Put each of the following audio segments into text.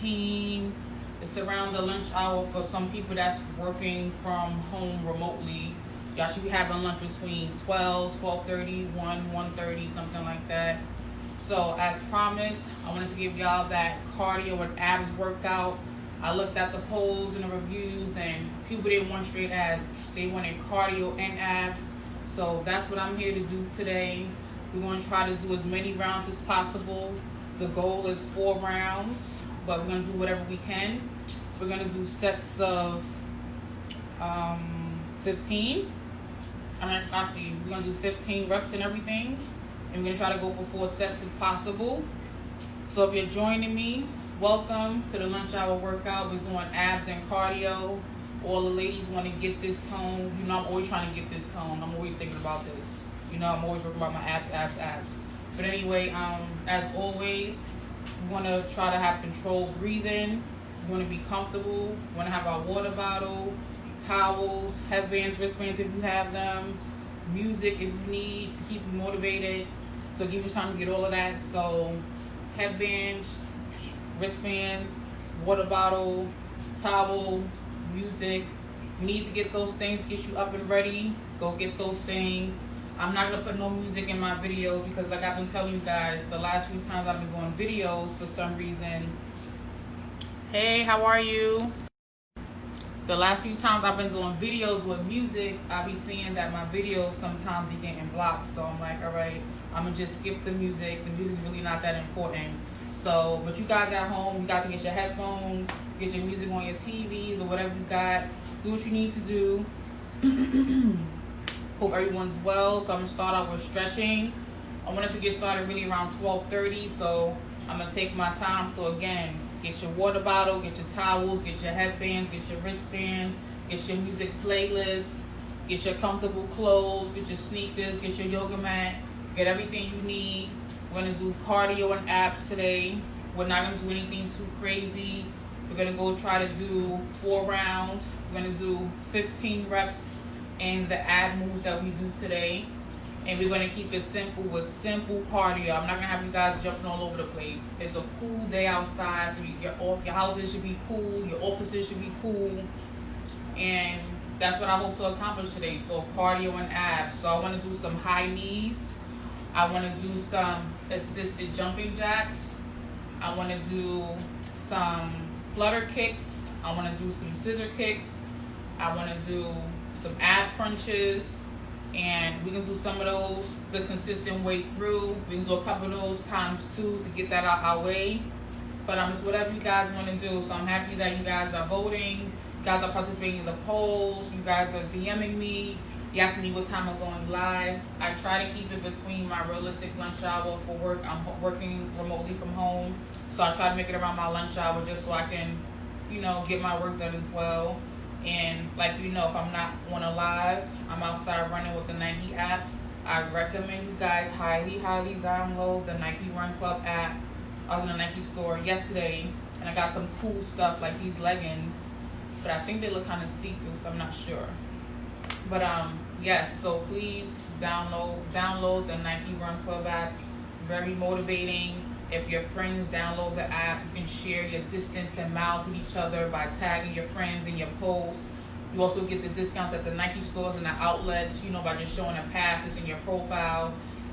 team. It's around the lunch hour for some people that's working from home remotely. Y'all should be having lunch between 12:30, 1:30, something like that. So as promised, I wanted to give y'all that cardio and abs workout. I looked at the polls and the reviews, and people didn't want straight abs. They wanted cardio and abs. So that's what I'm here to do today. We're going to try to do as many rounds as possible. The goal is 4 rounds, but we're going to do whatever we can. We're going to do sets of 15. Actually, we're going to do 15 reps and everything. And we're going to try to go for 4 sets if possible. So if you're joining me, welcome to the lunch hour workout. We're doing abs and cardio. All the ladies want to get this tone. You know, I'm always trying to get this tone. I'm always thinking about this. You know, I'm always working about my abs. But anyway, as always, we want to try to have controlled breathing. We want to be comfortable. We want to have our water bottle, towels, headbands, wristbands if you have them, music if you need to keep you motivated. So give you time to get all of that. So headbands, wristbands, water bottle, towel, music. You need to get those things, get you up and ready. Go get those things. I'm not going to put no music in my videos because like I've been telling you guys, the last few times I've been doing videos for some reason. Hey, how are you? The last few times I've been doing videos with music, I be seeing that my videos sometimes be getting blocked. So I'm like, all right, I'm going to just skip the music. The music's really not that important. So, but you guys at home, you guys can get your headphones, get your music on your TVs or whatever you got. Do what you need to do. Hope everyone's well. So I'm going to start out with stretching. I want us to get started really around 12:30. So I'm going to take my time. So again, get your water bottle, get your towels, get your headbands, get your wristbands, get your music playlist, get your comfortable clothes, get your sneakers, get your yoga mat, get everything you need. We're going to do cardio and abs today. We're not going to do anything too crazy. We're going to go try to do 4 rounds. We're going to do 15 reps in the ab moves that we do today. And we're going to keep it simple with simple cardio. I'm not going to have you guys jumping all over the place. It's a cool day outside, so your houses should be cool, your offices should be cool. And that's what I hope to accomplish today. So cardio and abs. So I want to do some high knees. I want to do some assisted jumping jacks. I want to do some flutter kicks. I want to do some scissor kicks. I want to do some ab crunches. And we can do some of those the consistent way through. We can do a couple of those times 2 to get that out our way. But it's whatever you guys want to do. So I'm happy that you guys are voting. You guys are participating in the polls. You guys are DMing me. You asking me what time I'm going live. I try to keep it between my realistic lunch hour for work. I'm working remotely from home. So I try to make it around my lunch hour just so I can, get my work done as well. And like if I'm not on a live, I'm outside running with the Nike app. I recommend you guys highly download the Nike Run Club app. I was in a Nike store yesterday and I got some cool stuff like these leggings, but I think they look kind of see-through, so I'm not sure. But yes, so please download the Nike Run Club app. Very motivating. If your friends download the app, you can share your distance and miles with each other by tagging your friends in your posts. You also get the discounts at the Nike stores and the outlets, by just showing a pass. It's in your profile.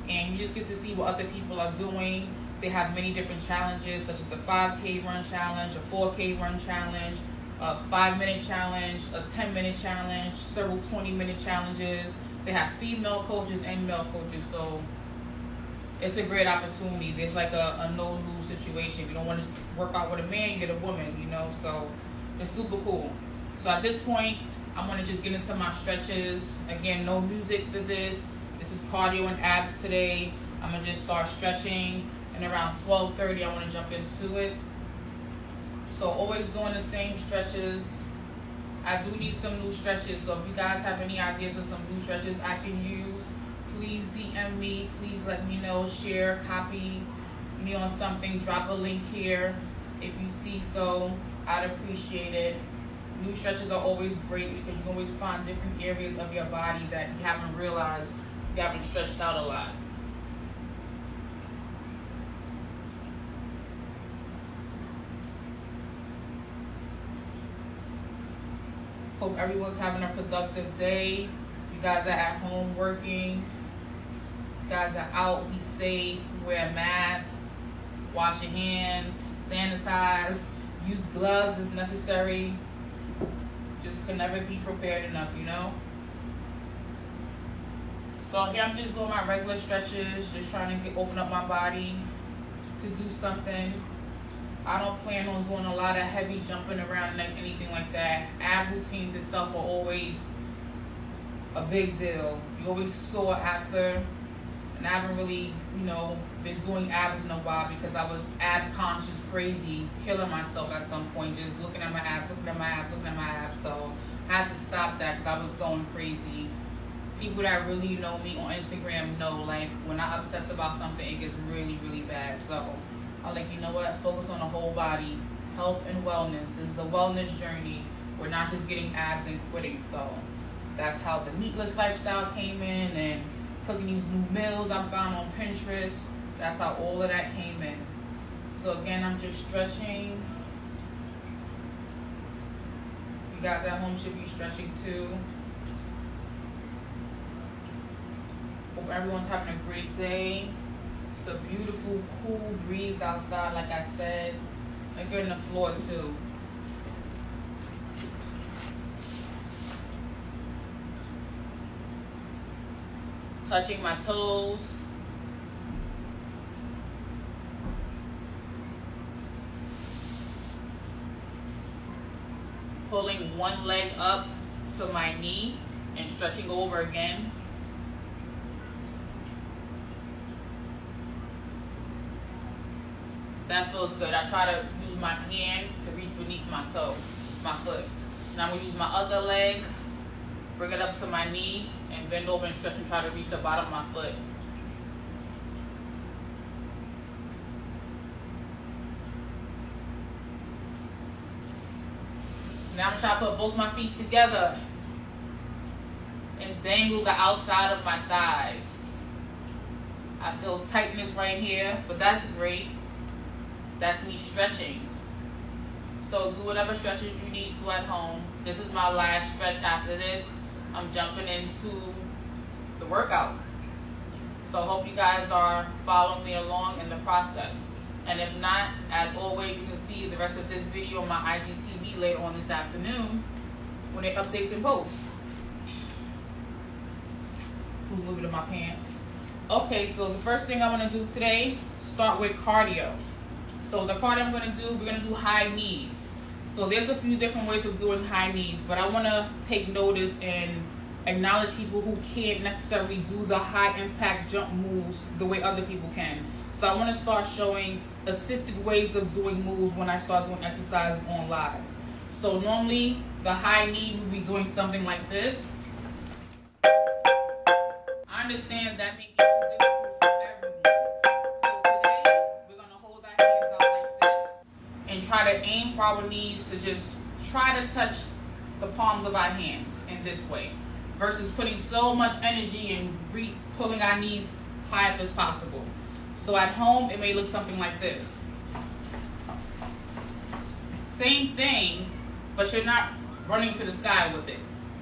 And you just get to see what other people are doing. They have many different challenges, such as a 5K run challenge, a 4K run challenge, a 5-minute challenge, a 10-minute challenge, several 20-minute challenges. They have female coaches and male coaches. So it's a great opportunity. There's like a no-lose situation. You don't want to work out with a man, you get a woman, so it's super cool. So at this point, I'm going to just get into my stretches. Again, no music for this. This is cardio and abs today. I'm going to just start stretching, and around 12:30, I want to jump into it. So always doing the same stretches. I do need some new stretches, so if you guys have any ideas of some new stretches I can use, please DM me. Please let me know. Share, copy me on something. Drop a link here if you see so. I'd appreciate it. New stretches are always great because you can always find different areas of your body that you haven't realized you haven't stretched out a lot. Hope everyone's having a productive day. You guys are at home working. You guys are out. Be safe. Wear a mask. Wash your hands. Sanitize. Use gloves if necessary. Just can never be prepared enough, you know? So here I'm just doing my regular stretches, just trying to open up my body to do something. I don't plan on doing a lot of heavy jumping around and anything like that. Ab routines itself are always a big deal. You always sore after, and I haven't really, been doing abs in a while because I was ab conscious, crazy, killing myself at some point, just looking at my abs, looking at my abs, looking at my abs. So I had to stop that because I was going crazy. People that really know me on Instagram know, like, when I obsess about something, it gets really, really bad. So I'm like, you know what? Focus on the whole body, health and wellness. This is a wellness journey. We're not just getting abs and quitting. So that's how the meatless lifestyle came in, and cooking these new meals I found on Pinterest. That's how all of that came in. So again, I'm just stretching. You guys at home should be stretching too. Hope everyone's having a great day. It's a beautiful, cool breeze outside, like I said. And good in the floor too. Touching my toes. Pulling one leg up to my knee and stretching over again. That feels good. I try to use my hand to reach beneath my toe, my foot. Now I'm going to use my other leg, bring it up to my knee, and bend over and stretch and try to reach the bottom of my foot. Now I'm going to try to put both my feet together and dangle the outside of my thighs. I feel tightness right here, but that's great. That's me stretching. So do whatever stretches you need to at home. This is my last stretch. After this, I'm jumping into the workout. So I hope you guys are following me along in the process. And if not, as always, you can see the rest of this video on my IGTV later on this afternoon when it updates and posts. Who's looking at my pants? Okay, so the first thing I want to do today, start with cardio. So the cardio I'm going to do, we're going to do high knees. So there's a few different ways of doing high knees, but I want to take notice and acknowledge people who can't necessarily do the high impact jump moves the way other people can. So I want to start showing assisted ways of doing moves when I start doing exercises on live. So normally the high knee would be doing something like this. I understand that may be too difficult for everyone. So today we're going to hold our hands out like this and try to aim for our knees to just try to touch the palms of our hands in this way, versus putting so much energy and pulling our knees high up as possible. So at home, it may look something like this. Same thing, but you're not running to the sky with it.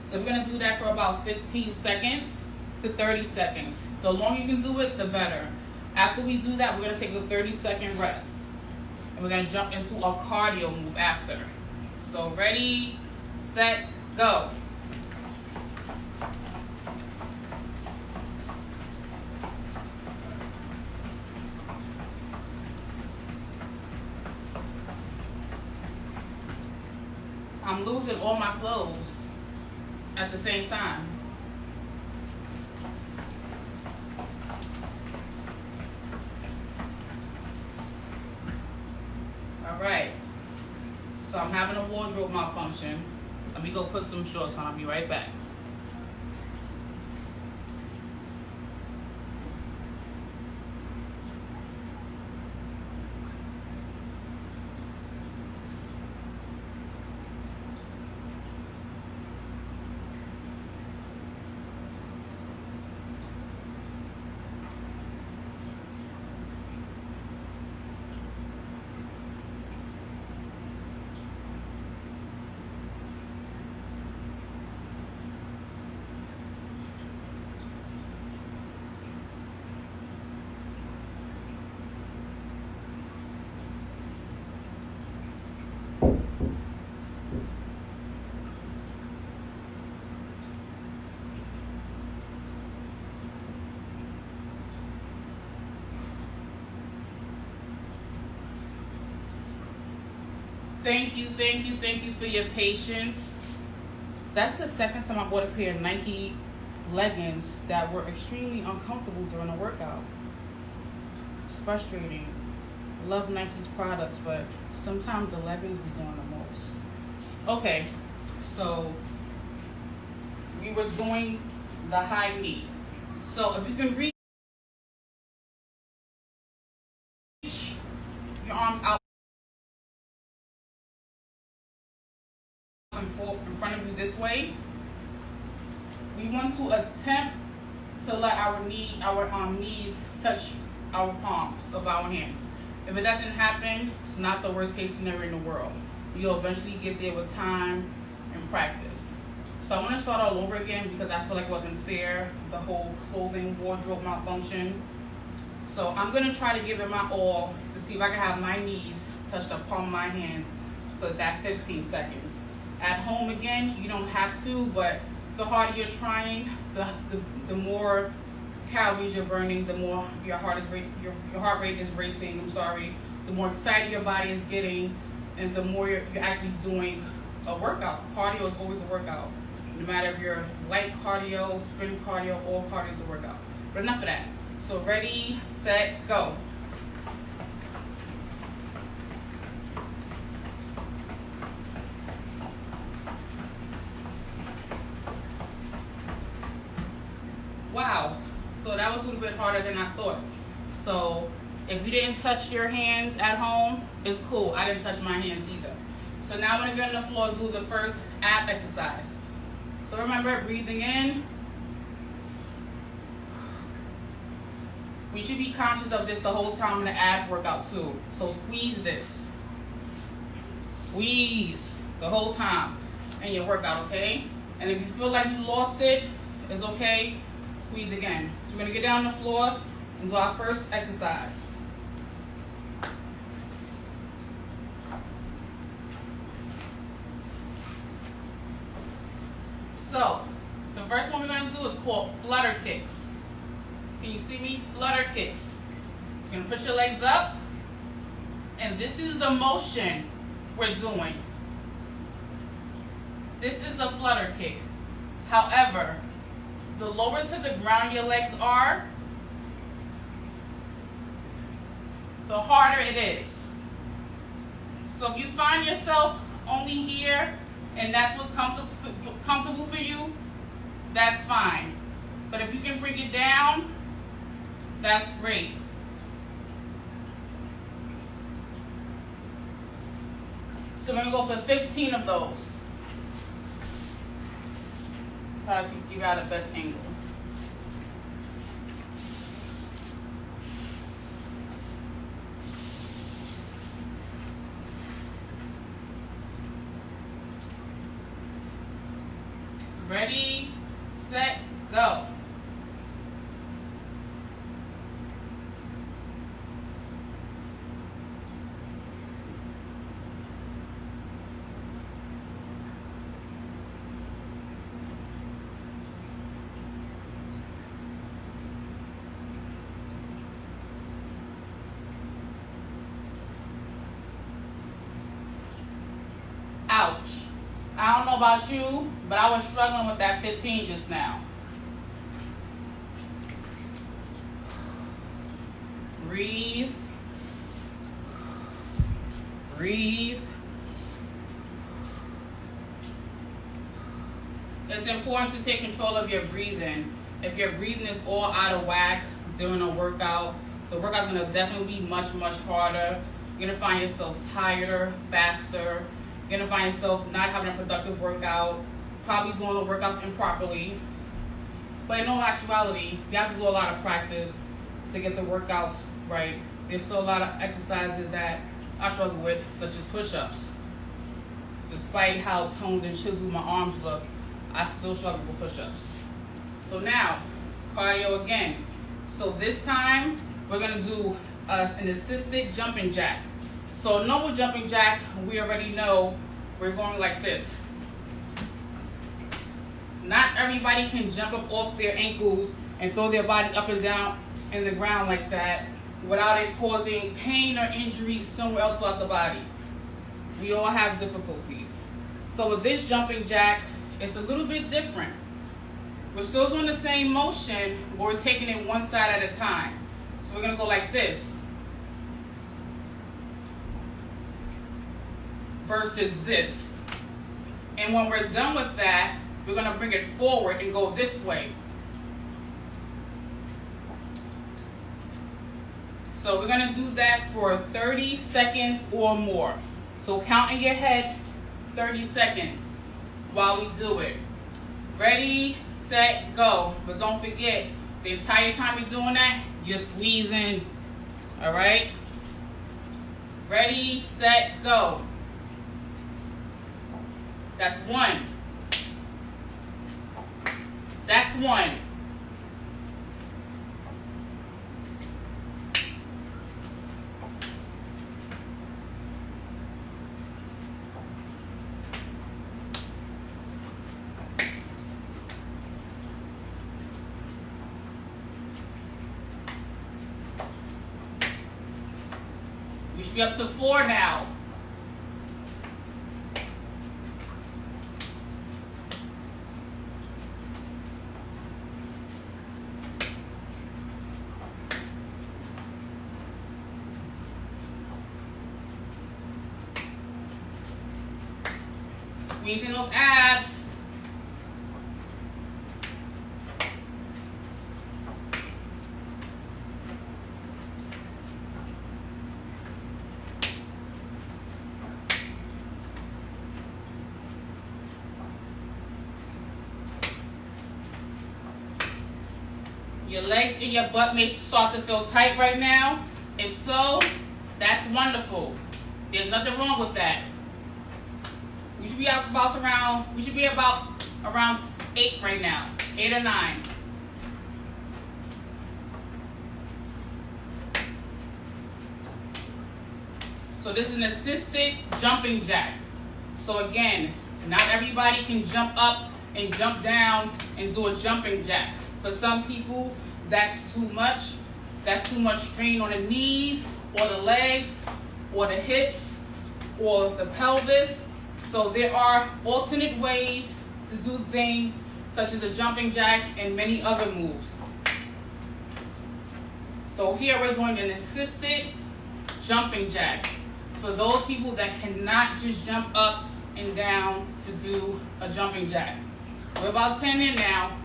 So we're going to do that for about 15 seconds to 30 seconds. The longer you can do it, the better. After we do that, we're going to take a 30-second rest. And we're going to jump into a cardio move after. So ready, set, go. I'm losing all my clothes at the same time. All right. So I'm having a wardrobe malfunction. Let me go put some shorts on. I'll be right back. Thank you for your patience. That's the second time I bought a pair of Nike leggings that were extremely uncomfortable during a workout. It's frustrating. I love Nike's products, but sometimes the leggings be doing the most. Okay, so we were doing the high knee. So if you can reach your arms out and forth in front of you this way, we want to attempt to let our knees touch our palms of our hands. If it doesn't happen, it's not the worst case scenario in the world. You'll eventually get there with time and practice. So I want to start all over again because I feel like it wasn't fair, the whole clothing wardrobe malfunction. So I'm going to try to give it my all to see if I can have my knees touch the palm of my hands for that 15 seconds. At home again, you don't have to, but the harder you're trying, the more calories you're burning, the more your heart rate is racing, the more excited your body is getting, and the more you're actually doing a workout. Cardio is always a workout. No matter if you're light cardio, sprint cardio, all cardio is a workout. But enough of that. So ready, set, go. Wow, so that was a little bit harder than I thought. So if you didn't touch your hands at home, it's cool. I didn't touch my hands either. So now I'm going to get on the floor and do the first ab exercise. So remember, breathing in. We should be conscious of this the whole time in the ab workout too. So squeeze this. Squeeze the whole time in your workout, okay? And if you feel like you lost it, it's okay. Squeeze again. So we're going to get down on the floor and do our first exercise. So, the first one we're going to do is called flutter kicks. Can you see me? Flutter kicks. So you're going to put your legs up, and this is the motion we're doing. This is a flutter kick. However, the lower to the ground your legs are, the harder it is. So if you find yourself only here and that's what's comfortable for you, that's fine. But if you can bring it down, that's great. So we're going to go for 15 of those. Try to give out the best angle. Ready, set, go. Ouch. I don't know about you, but I was struggling with that 15 just now. Breathe. Breathe. It's important to take control of your breathing. If your breathing is all out of whack during a workout, the workout's going to definitely be much, much harder. You're going to find yourself tireder, faster. You're going to find yourself not having a productive workout, probably doing the workouts improperly. But in all actuality, you have to do a lot of practice to get the workouts right. There's still a lot of exercises that I struggle with, such as push-ups. Despite how toned and chiseled my arms look, I still struggle with push-ups. So now, cardio again. So this time, we're going to do an assisted jumping jack. So a normal jumping jack, we already know we're going like this. Not everybody can jump up off their ankles and throw their body up and down in the ground like that without it causing pain or injury somewhere else throughout the body. We all have difficulties. So with this jumping jack, it's a little bit different. We're still doing the same motion, but we're taking it one side at a time. So we're gonna go like this versus this. And when we're done with that, we're gonna bring it forward and go this way. So we're gonna do that for 30 seconds or more. So count in your head 30 seconds while we do it. Ready, set, go. But don't forget, the entire time you're doing that, you're squeezing. All right? Ready, set, go. That's one. That's one. We should be up to 4 now. Squeezing those abs. Your legs and your butt may start to feel tight right now. If so, that's wonderful. There's nothing wrong with that. We should be about around 8 right now, 8 or 9. So this is an assisted jumping jack. So again, not everybody can jump up and jump down and do a jumping jack. For some people, that's too much. That's too much strain on the knees or the legs or the hips or the pelvis. So there are alternate ways to do things such as a jumping jack and many other moves. So here we're doing an assisted jumping jack for those people that cannot just jump up and down to do a jumping jack. We're about 10 in now.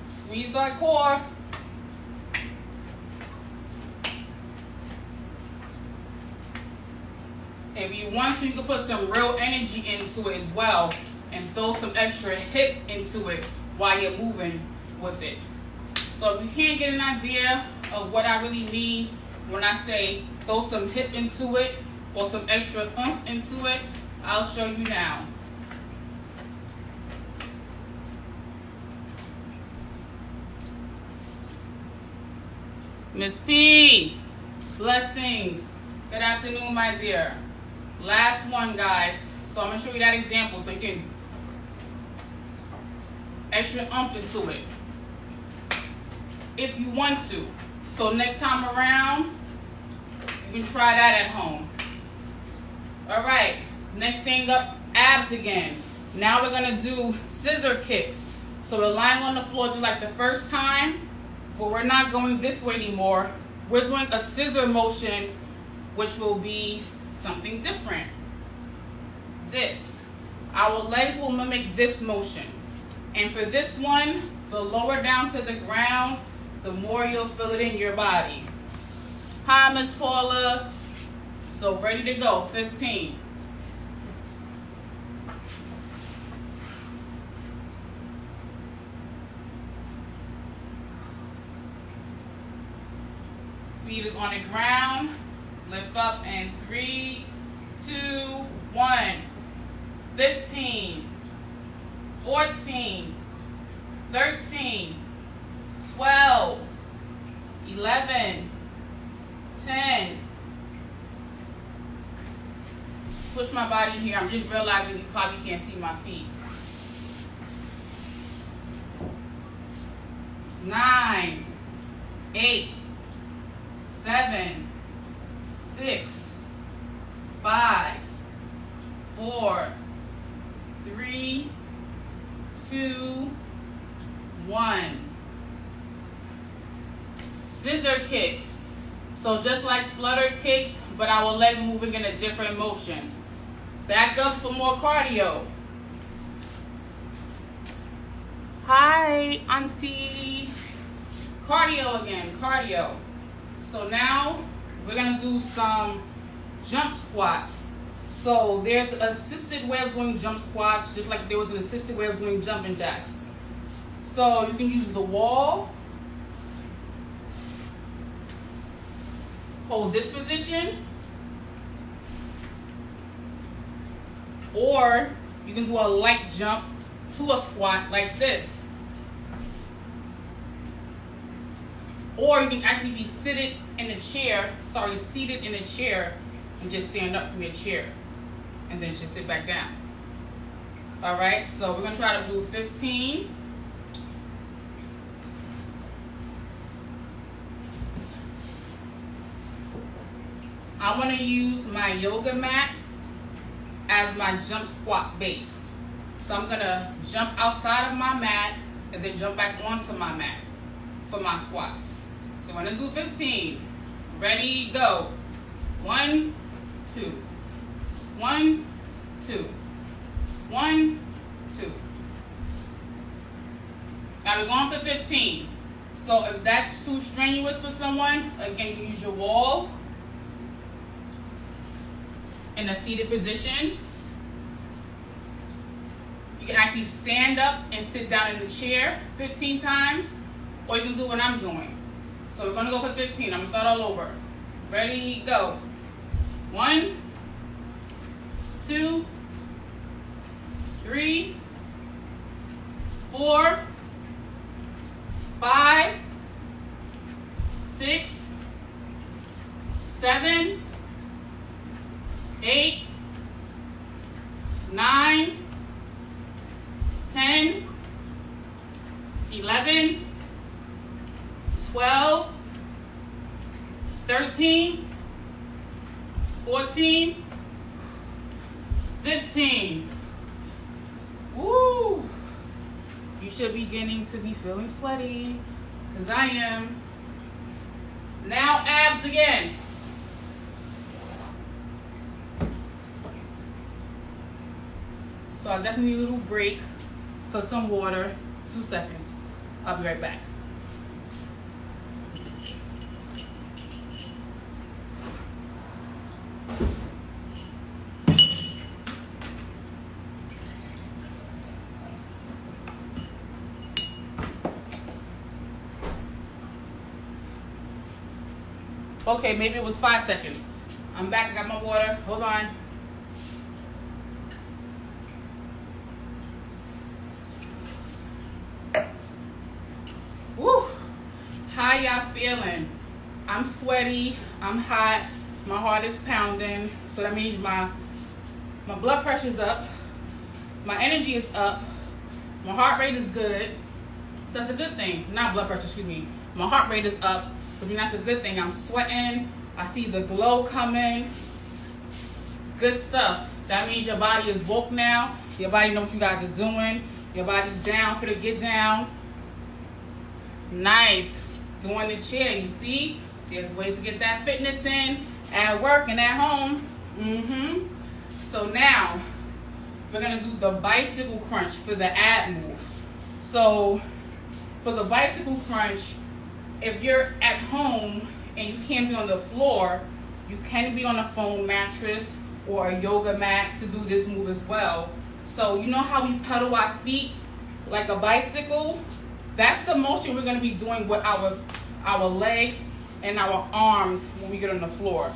Squeeze that core. If you want to, you can put some real energy into it as well and throw some extra hip into it while you're moving with it. So if you can't get an idea of what I really mean when I say throw some hip into it or some extra oomph into it, I'll show you now. Miss P, blessings. Good afternoon, my dear. Last one, guys. So I'm gonna show you that example so you can extra oomph into it if you want to. So next time around, you can try that at home. All right, next thing up, abs again. Now we're gonna do scissor kicks. So we're lying on the floor just like the first time, but we're not going this way anymore. We're doing a scissor motion, which will be something different. This. Our legs will mimic this motion. And for this one, the lower down to the ground, the more you'll feel it in your body. Hi, Miss Paula. So ready to go, 15. Feet is on the ground. Lift up in 3, 2, 1. 15, 14, 13, 12, 11, 10. Push my body here. I'm just realizing you probably can't see my feet. 9, 8, 7, 6, 5, 4, 3, 2, 1. Scissor kicks. So just like flutter kicks, but our legs moving in a different motion. Back up for more cardio. Hi, Auntie. Cardio again, cardio. So now we're gonna do some jump squats. So there's an assisted way of doing jump squats, just like there was an assisted way of doing jumping jacks. So you can use the wall, hold this position, or you can do a light jump to a squat like this. Or you can actually be seated in a chair and just stand up from your chair and then just sit back down. All right, so we're gonna try to do 15. I want to use my yoga mat as my jump squat base. So I'm gonna jump outside of my mat and then jump back onto my mat for my squats. So we're gonna do 15. Ready, go. 1, 2. 1, 2. 1, 2. Now we're going for 15. So if that's too strenuous for someone, again, you can use your wall in a seated position. You can actually stand up and sit down in the chair 15 times, or you can do what I'm doing. So we're gonna go for 15. I'm gonna start all over. Ready, go. 1, 2, 3, 4, 5, 6, 7, 8, 9, 10, 11, 12, 13, 14, 15. Woo! You should be beginning to be feeling sweaty, because I am. Now abs again. So I definitely need a little break for some water. 2 seconds. I'll be right back. Okay, maybe it was 5 seconds. I'm back, I got my water. Hold on. Woo! How y'all feeling? I'm sweaty, I'm hot, my heart is pounding, so that means my blood pressure's up, my energy is up, my heart rate is good, so that's a good thing. Not blood pressure, excuse me. My heart rate is up, so that's a good thing. I'm sweating, I see the glow coming, good stuff. That means your body is woke now, your body knows what you guys are doing, your body's down for the get down. Nice. Doing the chair, you see? There's ways to get that fitness in at work and at home. So now, we're gonna do the bicycle crunch for the ab move. So, for the bicycle crunch, if you're at home and you can't be on the floor, you can be on a foam mattress or a yoga mat to do this move as well. So, you know how we pedal our feet like a bicycle? That's the motion we're going to be doing with our legs and our arms when we get on the floor.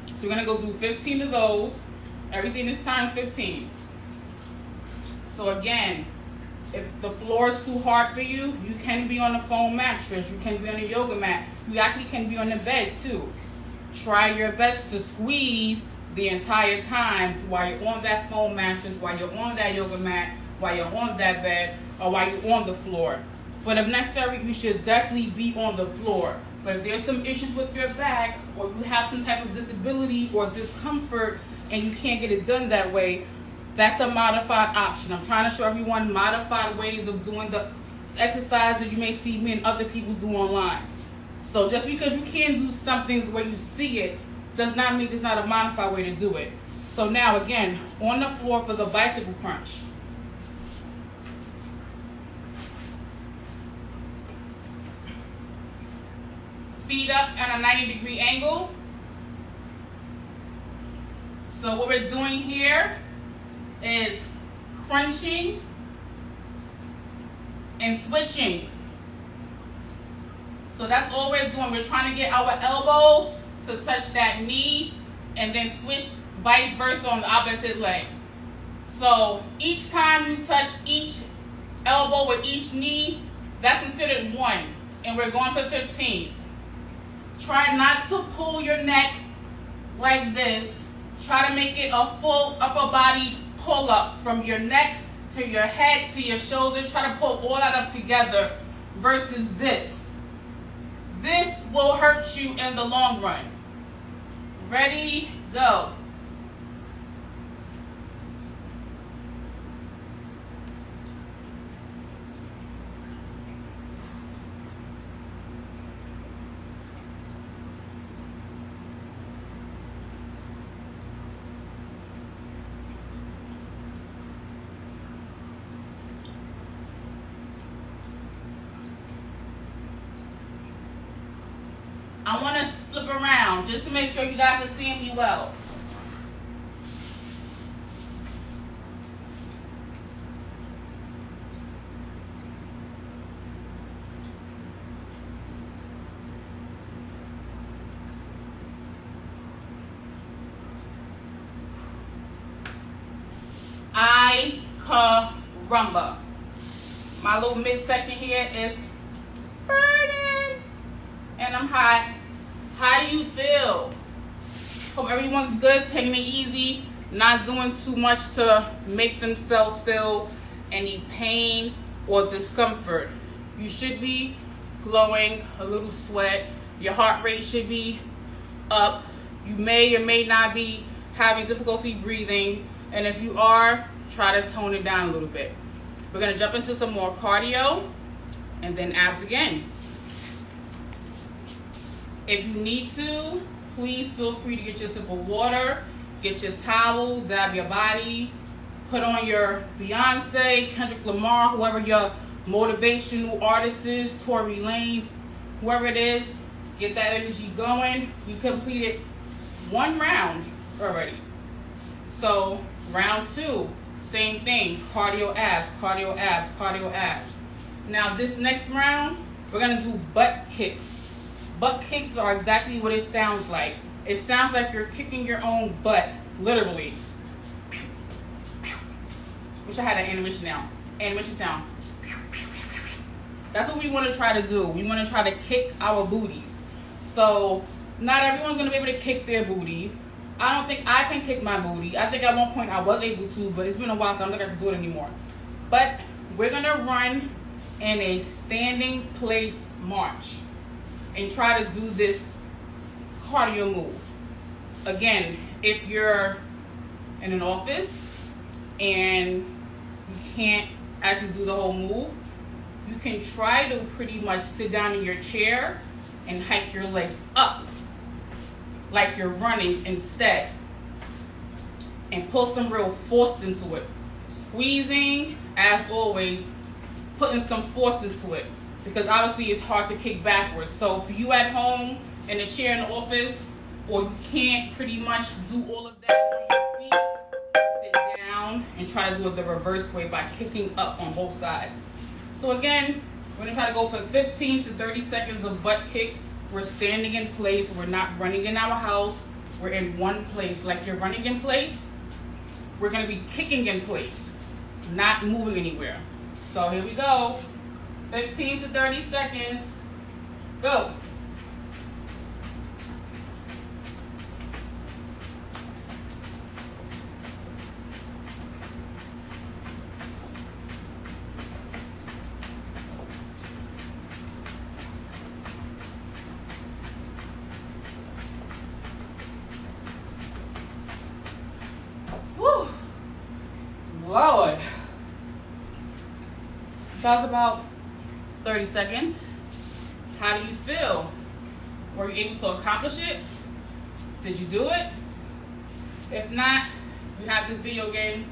So we're going to go do 15 of those. Everything is times 15. So again, if the floor is too hard for you, you can be on a foam mattress. You can be on a yoga mat. You actually can be on the bed too. Try your best to squeeze the entire time while you're on that foam mattress, while you're on that yoga mat, while you're on that bed, or while you're on the floor. But if necessary, you should definitely be on the floor. But if there's some issues with your back, or you have some type of disability or discomfort and you can't get it done that way, that's a modified option. I'm trying to show everyone modified ways of doing the exercises you may see me and other people do online. So just because you can't do something the way you see it does not mean there's not a modified way to do it. So now again, on the floor for the bicycle crunch. Feet up at a 90-degree angle. So what we're doing here is crunching and switching. So that's all we're doing. We're trying to get our elbows to touch that knee and then switch vice versa on the opposite leg. So each time you touch each elbow with each knee, that's considered 1. And we're going for 15. Try not to pull your neck like this. Try to make it a full upper body pull up from your neck to your head to your shoulders. Try to pull all that up together versus this. This will hurt you in the long run. Ready, go. I want to flip around just to make sure you guys are seeing me well. Caramba. My little midsection here is burning and I'm hot. How do you feel? Hope everyone's good, taking it easy, not doing too much to make themselves feel any pain or discomfort. You should be glowing, a little sweat. Your heart rate should be up. You may or may not be having difficulty breathing. And if you are, try to tone it down a little bit. We're gonna jump into some more cardio and then abs again. If you need to, please feel free to get your sip of water, get your towel, dab your body, put on your Beyonce, Kendrick Lamar, whoever your motivational artist is, Tory Lanez, whoever it is, get that energy going. You completed 1 round already. So round 2, same thing, cardio abs, cardio abs, cardio abs. Now this next round, we're gonna do butt kicks. Butt kicks are exactly what it sounds like. It sounds like you're kicking your own butt, literally. Wish I had an animation now. Animation sound. That's what we want to try to do. We want to try to kick our booties. So not everyone's going to be able to kick their booty. I don't think I can kick my booty. I think at one point I was able to, but it's been a while, so I don't think I can do it anymore. But we're going to run in a standing place march and try to do this cardio move. Again, if you're in an office and you can't actually do the whole move, you can try to pretty much sit down in your chair and hike your legs up like you're running instead, and pull some real force into it. Squeezing, as always, putting some force into it, because obviously it's hard to kick backwards. So for you at home, in a chair in the office, or you can't pretty much do all of that on your feet, sit down and try to do it the reverse way by kicking up on both sides. So again, we're gonna try to go for 15 to 30 seconds of butt kicks. We're standing in place. We're not running in our house. We're in one place. Like you're running in place, we're gonna be kicking in place, not moving anywhere. So here we go. 15 to 30 seconds. Go. Lord. That was about 30 seconds. How do you feel? Were you able to accomplish it? Did you do it? If not, you have this video again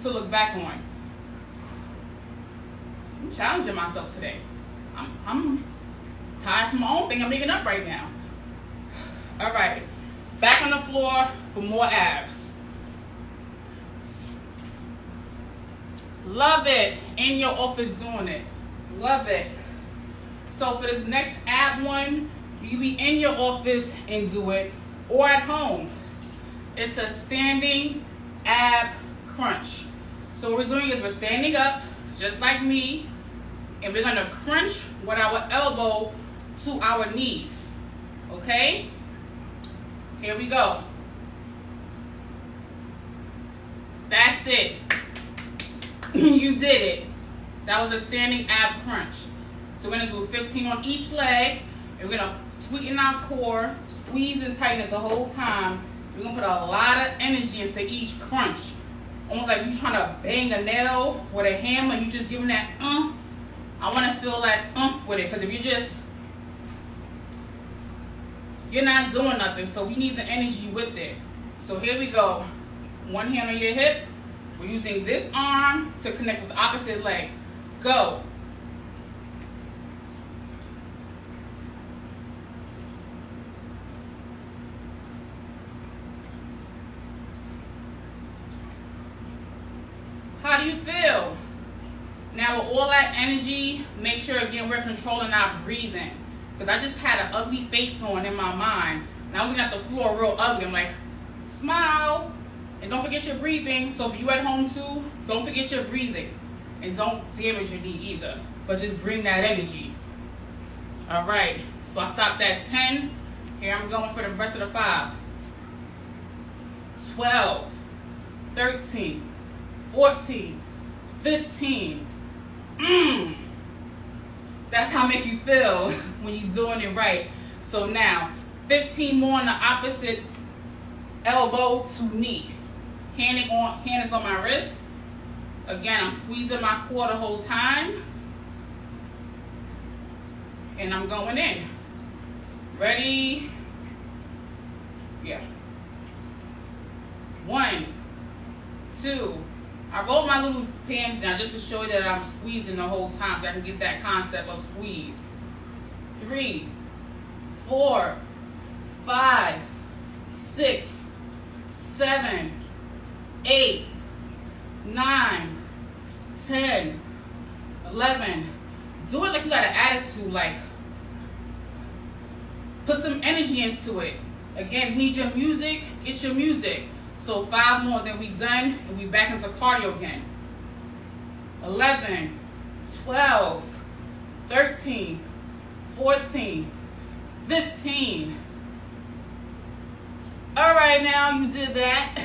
to look back on. I'm challenging myself today. I'm tired from my own thing I'm making up right now. All right, back on the floor for more abs. Love it. In your office doing it. Love it. So for this next ab one, you be in your office and do it, or at home. It's a standing ab crunch. So what we're doing is we're standing up, just like me, and we're gonna crunch with our elbow to our knees. Okay? Here we go. That's it. You did it. That was a standing ab crunch. So we're gonna do 15 on each leg, and we're gonna sweeten our core, squeeze and tighten it the whole time. We're gonna put a lot of energy into each crunch. Almost like you trying to bang a nail with a hammer, you just giving that I wanna feel that with it, because if you're not doing nothing, so we need the energy with it. So here we go. One hand on your hip. We're using this arm to connect with the opposite leg. Go. How do you feel? Now with all that energy, make sure again we're controlling our breathing. Because I just had an ugly face on in my mind. And I was looking at the floor real ugly. I'm like, smile. And don't forget your breathing. So if you at home too, don't forget your breathing. And don't damage your knee either. But just bring that energy. All right. So I stopped at 10. Here I'm going for the rest of the 5. 12. 13. 14. 15. That's how I make you feel when you're doing it right. So now, 15 more on the opposite elbow to knee. Hand is on my wrist. Again, I'm squeezing my core the whole time. And I'm going in. Ready? Yeah. 1, 2. I rolled my little pants down just to show you that I'm squeezing the whole time so I can get that concept of squeeze. 3, 4, 5, 6, 7, 8, 9, 10, 11. Do it like you got an attitude, like put some energy into it. Again, if you need your music, get your music. So 5 more, then we done, and we back into cardio again. 11, 12, 13, 14, 15. All right, now you did that.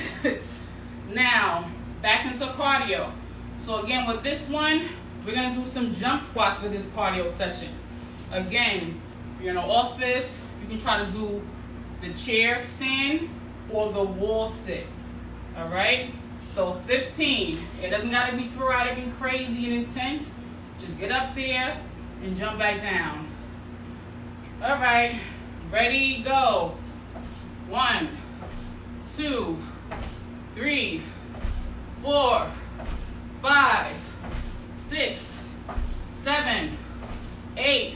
Now, back into cardio. So again, with this one, we're gonna do some jump squats for this cardio session. Again, if you're in an office, you can try to do the chair stand or the wall sit. All right, so 15. It doesn't gotta be sporadic and crazy and intense. Just get up there and jump back down. All right, ready, go. 1, 2, 3, 4, 5, 6, 7, 8,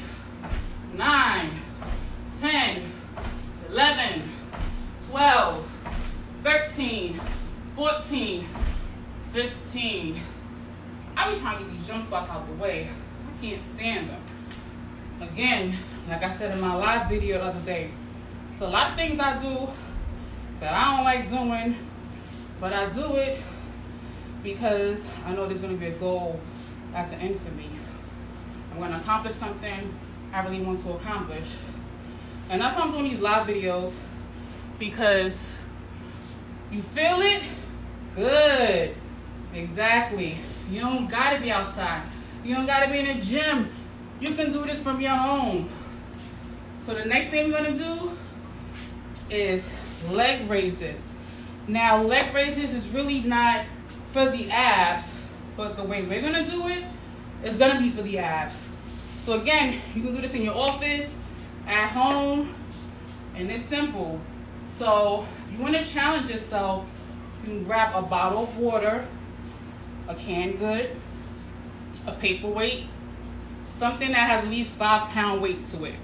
9, 10, 11, 12, 13, 14, 15. I be trying to get these jump squats out the way. I can't stand them. Again, like I said in my live video the other day, it's a lot of things I do that I don't like doing, but I do it because I know there's going to be a goal at the end for me. I'm going to accomplish something I really want to accomplish. And that's why I'm doing these live videos, because you feel it? Good. Exactly. You don't got to be outside. You don't got to be in a gym. You can do this from your home. So the next thing we're going to do is leg raises. Now, leg raises is really not for the abs, but the way we're gonna do it is gonna be for the abs. So again, you can do this in your office, at home, and it's simple. So if you wanna challenge yourself, you can grab a bottle of water, a canned good, a paperweight, something that has at least 5 pound weight to it.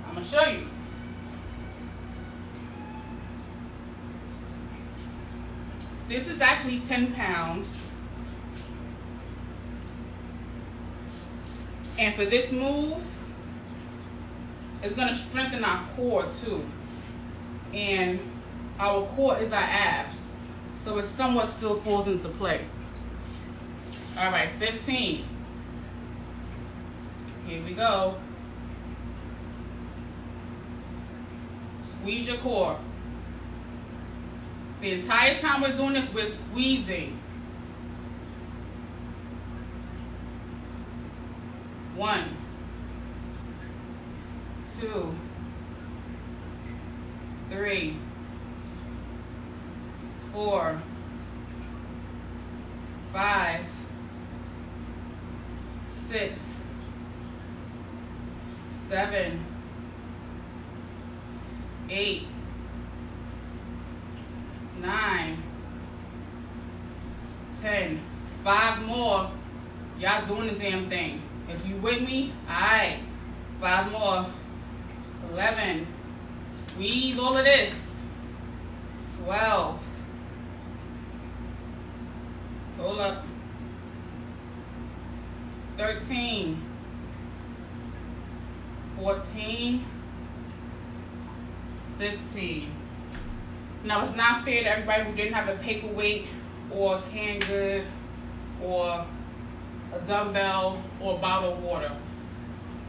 I'm gonna show you. This is actually 10 pounds. And for this move, it's gonna strengthen our core too. And our core is our abs. So it somewhat still falls into play. All right, 15. Here we go. Squeeze your core. The entire time we're doing this, we're squeezing. 1, 2, 3, 4, 5, 6, 7, 8, 9, 10. 5 more. Y'all doing the damn thing. If you with me, alright. 5 more. 11. Squeeze all of this. 12. Hold up. 13. 14. 15. Now, it's not fair to everybody who didn't have a paperweight or a canned good or a dumbbell or a bottle of water.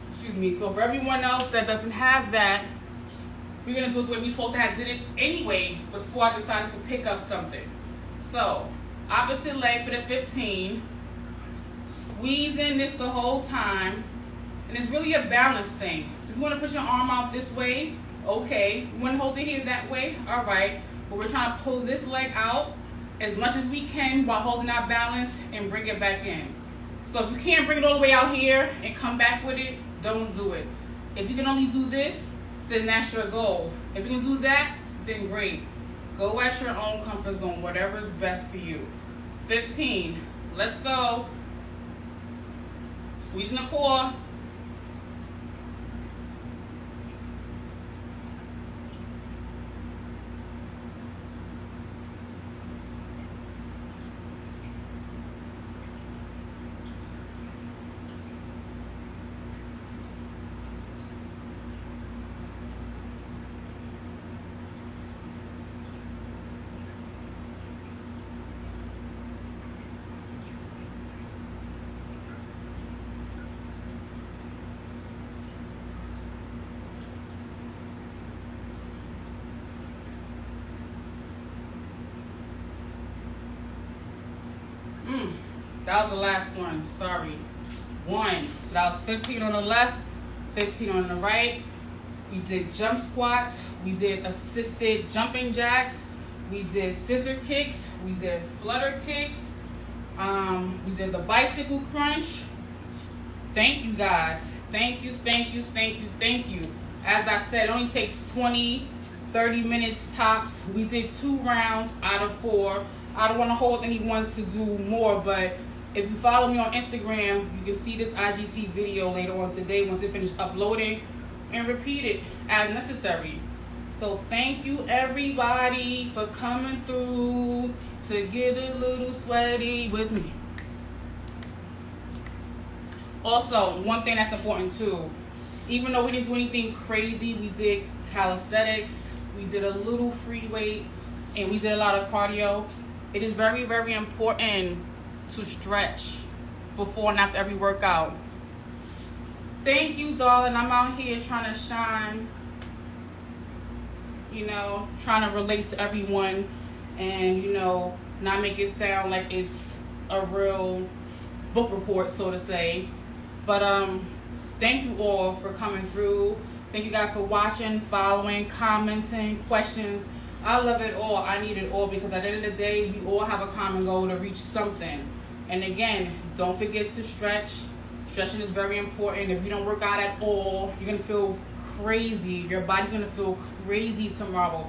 Excuse me. So for everyone else that doesn't have that, we're going to do it the way we're supposed to have did it anyway before I decided to pick up something. So, opposite leg for the 15. Squeezing this the whole time. And it's really a balance thing. So if you want to put your arm out this way, okay. You want to hold it here that way? All right. But we're trying to pull this leg out as much as we can while holding our balance and bring it back in. So if you can't bring it all the way out here and come back with it, don't do it. If you can only do this, then that's your goal. If you can do that, then great. Go at your own comfort zone, whatever is best for you. 15. Let's go. Squeezing the core. That was the last one, sorry. 1. So that was 15 on the left, 15 on the right. We did jump squats, we did assisted jumping jacks, we did scissor kicks, we did flutter kicks, we did the bicycle crunch. Thank you guys. Thank you, thank you, thank you, thank you. As I said, it only takes 20, 30 minutes tops. We did 2 rounds out of 4. I don't want to hold anyone to do more, but if you follow me on Instagram, you can see this IGT video later on today once it finishes uploading, and repeat it as necessary. So thank you everybody for coming through to get a little sweaty with me. Also, one thing that's important too, even though we didn't do anything crazy, we did calisthenics, we did a little free weight, and we did a lot of cardio. It is very, very important to stretch before and after every workout. Thank you, darling. I'm out here trying to shine, you know, trying to relate to everyone and, you know, not make it sound like it's a real book report, so to say. But thank you all for coming through. Thank you guys for watching, following, commenting, questions. I love it all. I need it all because at the end of the day, we all have a common goal to reach something. And again, don't forget to stretch. Stretching is very important. If you don't work out at all, you're going to feel crazy. Your body's going to feel crazy tomorrow.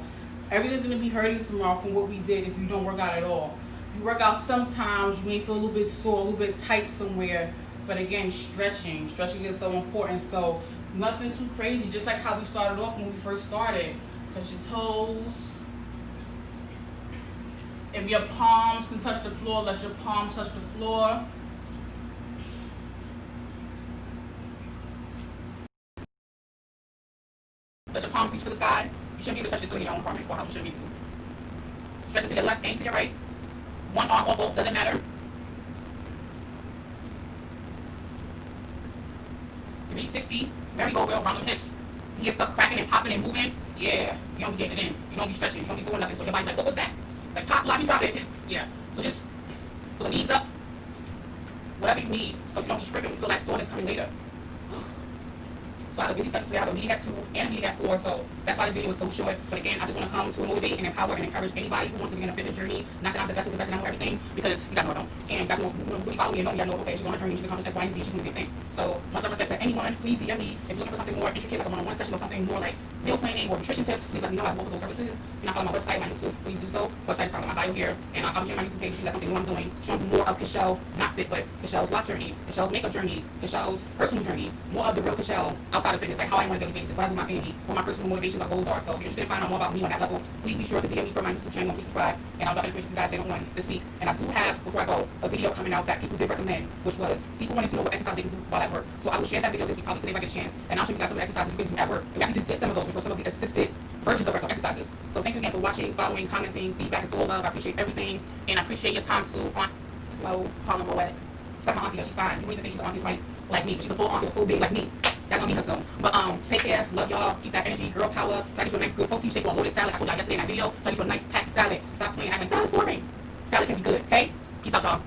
Everything's going to be hurting tomorrow from what we did if you don't work out at all. If you work out sometimes, you may feel a little bit sore, a little bit tight somewhere. But again, stretching is so important. So nothing too crazy, just like how we started off when we first started. Touch your toes. If your palms can touch the floor, let your palms touch the floor. Let your palms reach to the sky. You shouldn't be able to touch this in your own apartment or house. You shouldn't be able to. Stretch it to your left and to your right. One arm or both, doesn't matter. Give me 60. Merry-go-round around the hips. You get stuff cracking and popping and moving. Yeah, you don't be getting it in. You don't be stretching. You don't be doing nothing. So your body's like, what was that? Like pop, lock, and drop it. Yeah. So just pull the knees up. Whatever you need. So you don't be stripping. You feel that soreness coming later. So I have a busy schedule today. I have a meeting at 2 and a meeting at 4. So that's why this video is so short. But again, I just want to come to motivate and empower and encourage anybody who wants to begin a fitness journey. Not that I'm the best of the best and I know everything, because you guys know I don't. And you guys know, really follow me and know me. I know, okay, she's on her journey. She's accomplish X, Y, and Z. She's doing a big thing. So much love, respect to anyone. Please DM me if you're looking for something more intricate, like a one-on-one session or something more like meal planning or nutrition tips. Please let me know. I have both of those services. If you're not following my website, my YouTube, please do so. Website is found in my bio here. And I'll be sharing my YouTube page. That's something new I'm doing. Showing more of Kashelle, not fit, but Kashelle's life journey, Kashelle's makeup journey, Kashelle's personal journeys. More of the real Kashelle outside of fitness, like how I want to basis, what I do my family, what my personal motivations or goals are. So if you're interested in finding out more about me on that level, please be sure to DM me for my YouTube channel. Please subscribe, and I'll drop information for you guys later on this week. And I do have, before I go, a video coming out that people did recommend, which was people wanting to know what exercise they can do while at work. So I will share that video this week, probably today if I get a chance, and I'll show you guys some of the exercises you can do at work. And we actually just did some of those, which were some of the assisted versions of workout exercises. So thank you again for watching, following, commenting. Feedback is all love. I appreciate everything, and I appreciate your time too. On Flo Harlem Moet. That's my auntie. She's fine. You wouldn't think she's an auntie like me, but she's a full auntie, a full big like me. Y'all gonna meet her soon. But take care. Love y'all. Keep that energy. Girl power. Try to get you a nice good protein shake or loaded salad. I told y'all yesterday in that video. Try to get you a nice packed salad. Stop playing. Salad's boring. Salad can be good. Okay? Peace out, y'all.